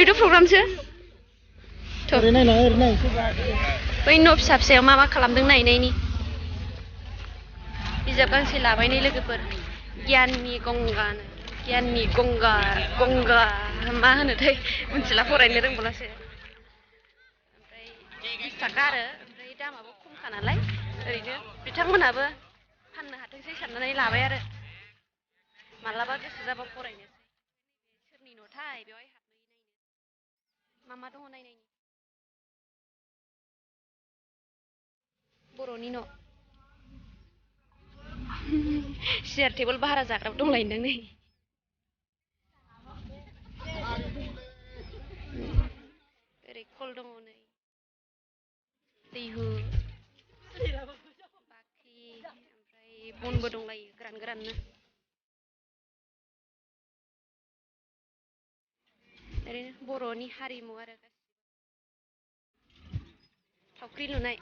itu program sih बै न' फिसा फिसायाव मा खालामदों नायनाय नि बिजाब गांसे लाबाय नै लोगोफोर गियाननि गंगा मा होनोथाय मोनथिला फरायनो रोंबोलासो ओमफ्राय 20 थाखा आरो ओमफ्राय दामाबो खमखा नालाय ओरैनो बिथांमोनाबो फाननो हाथोंसै साननानै लाबाय आरो मालाबा गोसो जाबा फरायनोसै सोरनि न'थाय बेवहाय हाबनानै नायनो मा दङ नायनायनि बर'नि न' सियार टेबोल भारा जाग्राबो दंलायनोदां नै ओरै कल दङ नै दैहु बाख्रि ओमफ्राय बनबो दंलायो गोरान ओरैनो बर'नि हारिमु आरो थावख्रि लुनाय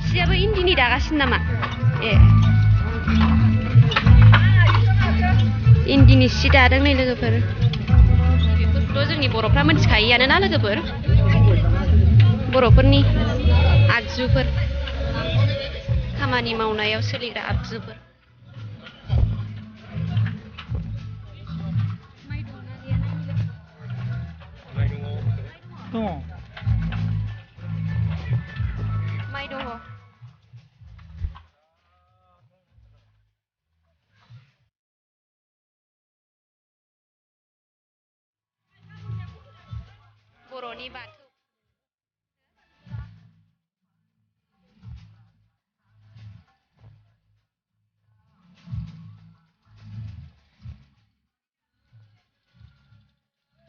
सियाबो इन्दिनि दागासिनो नामा इन्दिनि सि दादों नै लोगोफोर बेफोरखौथ' जोंनि बर'फ्रा मोनथिखायोआनो ना लोगोफोर बर'फोरनि आगजुफोर खामानि मावनायाव सोलिग्रा आगजुफोर माइ दङ बर'नि बाथौ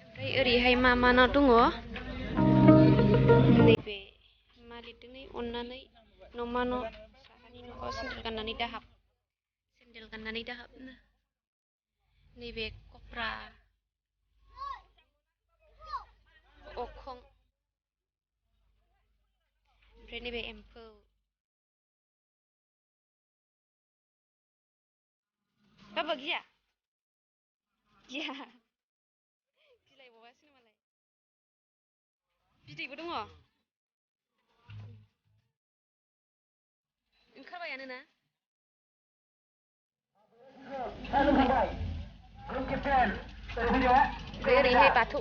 ओमफ्राय ओरैहाय मा न' दङ नैबे मा लिरदों नै अननानै न'मा न' साहानि न'आव सेन्देल गाननानै दाहाब नैबे कफ्रा अखं ओमफ्राय नैबे एम्फौ बाबा गिया बिलाइबावासो मालाय बिदैबो दङ ओंखारबायानो ना ओरैहाय बाथौ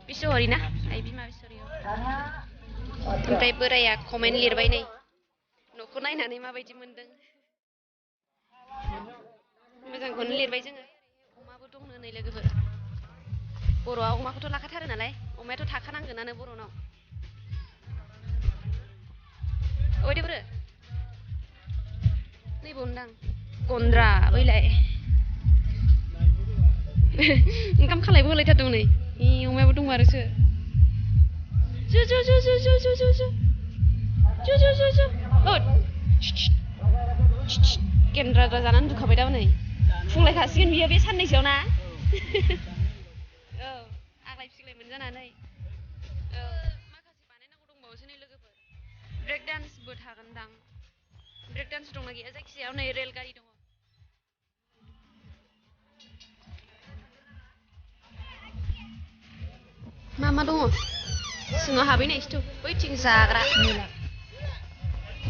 बिसहरि ना आइ बिमा बिसहरियाव ओमफ्राय बोराया कमेन्ट लिरबाय नै न'खौ नायनानै माबायदि मोनदों मोजांखौनो लिरबाय जोङो अमाबो दंनो नै लोगोफोर बर'आ अमाखौथ' लाखाथारो नालाय अमायाथ' थाखानांगोनानो बर'नाव अबायदेब्रो नैबावनोदां गन्द्रा बैलाय ओंखाम खालायबो होलायथारदों नै अमायाबो दं आरोसो गेन्द्रा जानानै दुखाबाय दा नै फुंलायखासिगोन बियो बे साननैसोआव ना औ आग्लाय फिग्लाय मोनजानानै माखासे बानायनांगौ दंबावोसो नै लोगोफोर ब्रेक डान्सबो थागोनदां ब्रेक डान्स दंना गैया जायखिजाया नै रेलगारि दङ मा दङ सिङाव हाबहैनायसोथ' बैथिं जाग्रा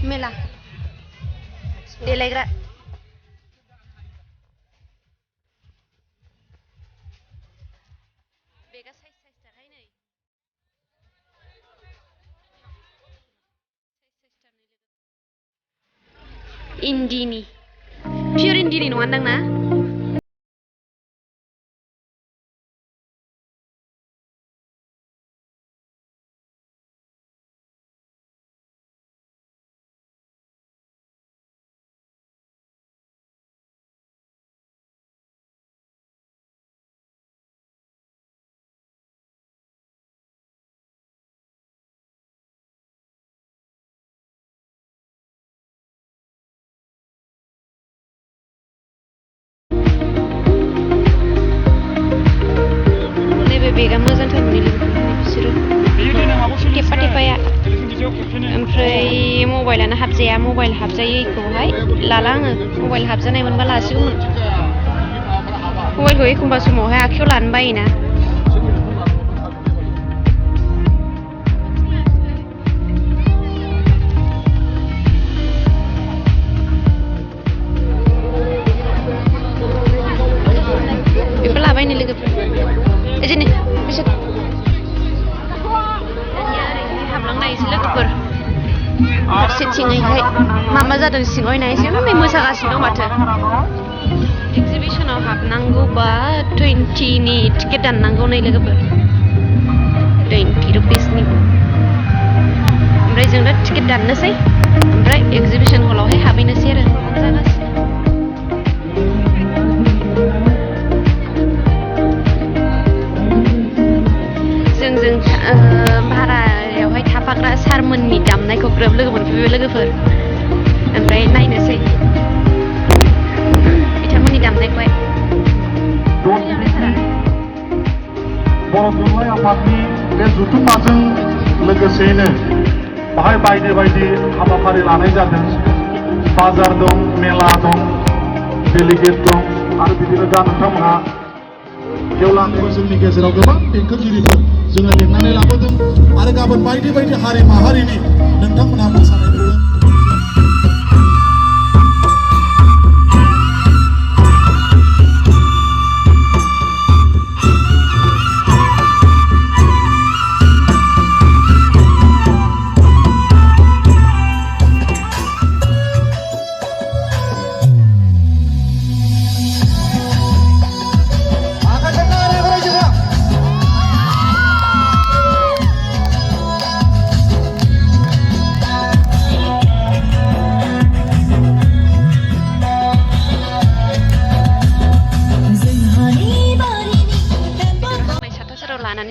मेला देलायग्रा बेगा साइज थारहाय नै इन्दिनि पियर इन्दिनि नङानदां ना बेगा मोजांथार नुयो बिसोरो टेपा ओमफ्राय मबाइलानो हाबजाया मबाइल हाबजायैखौहाय लाला आङो मबाइल हाबजानाय मोनबा लासिगौमोन मबाइलखौ एखमबा समावहाय आखायाव लानो बायोना बेफोर लाबायनो लोगोफोर बिदिनो बिसोर हाबलांनायसो लोगोफोर फारसेथिंहाय मा जादों सिङाव नायसै नै मोसागासिनो दं माथो एक्जिबिशनाव हाबनांगौबा 20 नि टिकेट दाननांगौ नै लोगोफोर 20 रुपिसनि ओमफ्राय जों दा टिकेट दाननोसै ओमफ्राय एक्जिबिशन हलावहाय हाबहैनोसै आरो जागासिनो जों भारायावहाय थाफाग्रा सारमोननि दामनायखौ ग्रोब लोगो मोनफैबाय लोगोफोर ओमफ्राय नायनोसै बिथांमोननि दामनायखौहाय बर' थुनलाइ आफादनि बे जुथुम्माजों लोगोसेयैनो बाहाय बायदि हाबाफारि लानाय जादों बाजार दं मेला दं डेलिगेट दं आरो बिदिनो दा नोंथांमोनहा गेवलांखौ जोंनि गेजेराव गोबां देंखोगिरिफोर जोङो लिंनानै लाबोदों आरो गाबोन बायदि हारि माहारिनि नोंथांमोनहा मोसानाय नुगोन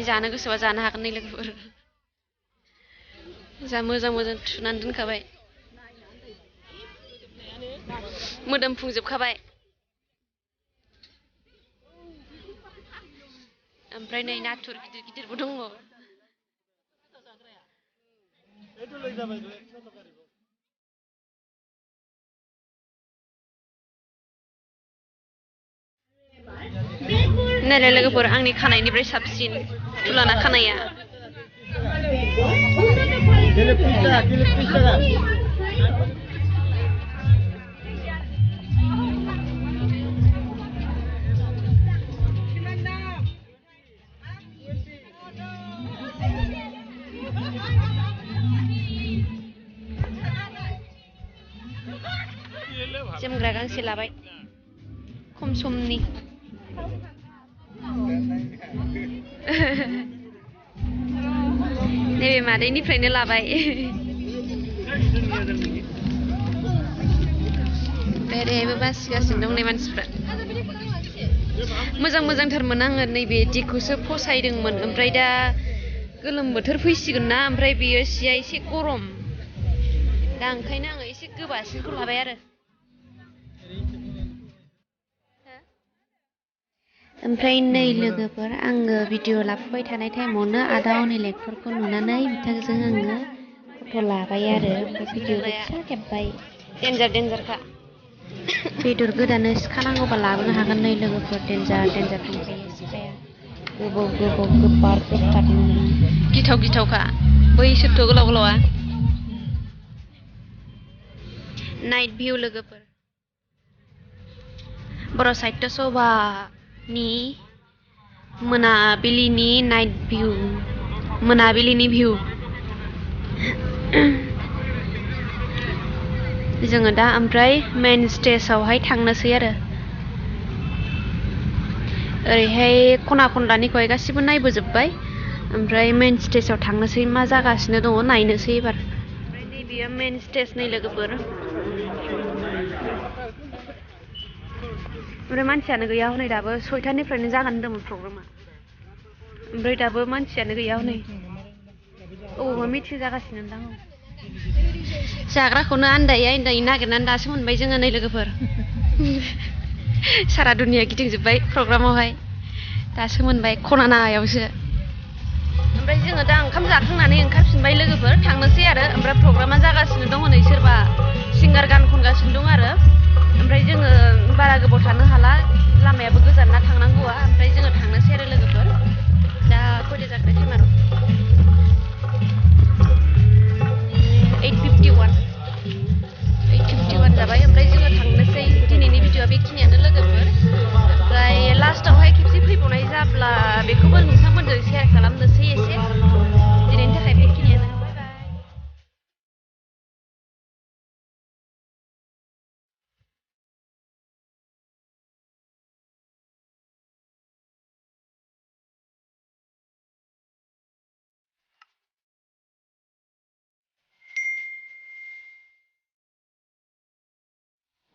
जानो गोसोबा जानो हागोन नै लोगोफोर जा मोजां थुनानै दोनखाबाय मोदोमफुंजोबखाबाय ओमफ्राय नै नाथुर गिदिरबो दङ नायलाय लोगोफोर आंनि खानायनिफ्राय साबसिन तुलाना खानाया जोमग्रा गांसे लाबाय खम समनि नैबे मादैनिफ्रायनो लाबाय बेरायबो बासिगासिनो दं नै मानसिफ्रा मोजांथारमोन आङो नैबे दिखौसो फसायदोंमोन ओमफ्राय दा गोलोम बोथोर फैसिगोन ना ओमफ्राय बेयो सिया एसे गरम दा ओंखायनो आङो एसे गोबासिनखौ लाबाय आरो ओमफ्राय नै लोगोफोर आङो भिडिअ लाफुबाय थानाय टाइमावनो आदा अनिलेखफोरखौ नुनानै बिथांजों आङो फट' लाबाय आरो भिडिअ फिसा खेबबाय डेन्जारखा बेदर गोदानो सिखानांगौबा लाबोनो हागोन नै लोगोफोर डेन्जार दंखायो सिखाया गोबार गिथावखा बैसोरथ' गोलावा नाइट भिउ लोगोफोर बर' साहित्य सभानि मोनाबिलिनि नाइट भिउ मोनाबिलिनि भिउ जोङो दा ओमफ्राय मेन स्टेजआवहाय थांनोसै आरो ओरैहाय खना खनलानिखौहाय गासिबो नायबोजोब्बाय ओमफ्राय मेन स्टेजआव थांनोसै मा जागासिनो दङ नायनोसै एबार ओमफ्राय नैबेयो मेन स्टेज नै लोगोफोर ओमफ्राय मानसियानो गैया हनै दाबो 6टानिफ्रायनो जागोन होनदोंमोन प्रग्रामा ओमफ्राय दाबो मानसियानो गैया हनै अबावबा मिथिं जागासिनो दां जाग्राखौनो आन्दायै नागिरनानै दासो मोनबाय जोङो नै लोगोफोर सारा दुनिया गिदिंजोब्बाय प्रग्रामावहाय दासो मोनबाय खनानायावसो ओमफ्राय जोङो दा ओंखाम जाखांनानै ओंखारफिनबाय लोगोफोर थांनोसै आरो ओमफ्राय प्रग्रामा जागासिनो दङ नै सोरबा सिंगार गान खनगासिनो दं आरो ओमफ्राय जोङो